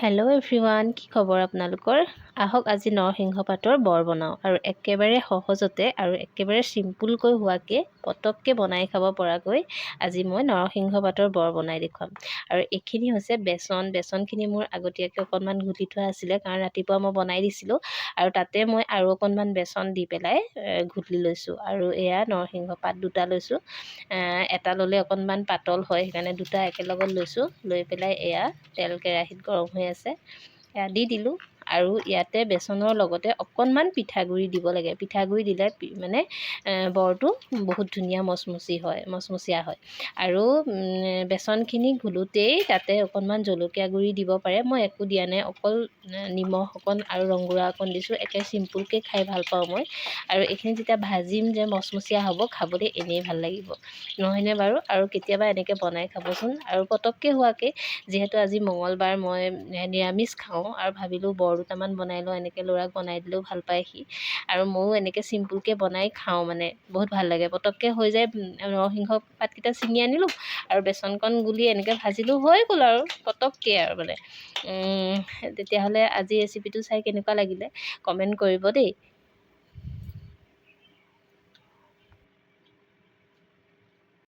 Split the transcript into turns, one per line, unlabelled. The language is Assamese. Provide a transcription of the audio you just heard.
হেল্ল' এভৰিৱান, কি খবৰ আপোনালোকৰ? আহক আজি নৰসিংহ পাতৰ বৰ বনাওঁ আৰু একেবাৰে সহজতে আৰু একেবাৰে চিম্পুলকৈ হোৱাকৈ পটককৈ বনাই খাব পৰাকৈ আজি মই নৰসিংহ পাতৰ বৰ বনাই দেখুৱাম। আৰু এইখিনি হৈছে বেচনখিনি মোৰ আগতীয়াকৈ অকণমান ঘুটি থোৱা আছিলে, কাৰণ ৰাতিপুৱা মই বনাই দিছিলোঁ আৰু তাতে মই আৰু অকণমান বেচন দি পেলাই ঘুটি লৈছোঁ। আৰু এয়া নৰসিংহ পাত দুটা লৈছোঁ, এটা ল'লে অকণমান পাতল হয়, সেইকাৰণে দুটা একেলগত লৈছোঁ। লৈ পেলাই এয়া তেল কেৰাহীত গৰম হৈ আছে, এয়া দি দিলোঁ। আৰু ইয়াতে বেচনৰ লগতে অকণমান পিঠাগুড়ি দিব লাগে। পিঠাগুড়ি দিলে মানে বৰটো বহুত ধুনীয়া মচমচীয়া হয়। আৰু বেচনখিনি ঘুলোতেই তাতে অকণমান জলকীয়া গুড়ি দিব পাৰে। মই একো দিয়া নাই, অকল নিমখ অকণ আৰু ৰংগুড়া অকণ দিছোঁ। একে চিম্পুলকৈ খাই ভাল পাওঁ মই। আৰু এইখিনি যেতিয়া ভাজিম যে মচমচীয়া হ'ব, খাবলৈ এনেই ভাল লাগিব, নহয়নে বাৰু? আৰু কেতিয়াবা এনেকৈ বনাই খাবচোন। আৰু পটককৈ হোৱাকৈ, যিহেতু আজি মঙলবাৰ, মই নিৰামিষ খাওঁ আৰু ভাবিলোঁ বৰ দুটামান বনাই লওঁ। এনেকৈ ল'ৰাক বনাই দিলেও ভাল পায় সি, আৰু ময়ো এনেকৈ চিম্পুলকৈ বনাই খাওঁ, মানে বহুত ভাল লাগে, পটককৈ হৈ যায়। নৰসিংহ পাতকেইটা ছিঙি আনিলোঁ আৰু বেচনকণ গুলি এনেকৈ ভাজিলোঁ, হৈ গ'ল আৰু পটককৈ আৰু মানে। তেতিয়াহ'লে আজি ৰেচিপিটো চাই কেনেকুৱা লাগিলে কমেণ্ট কৰিব দেই।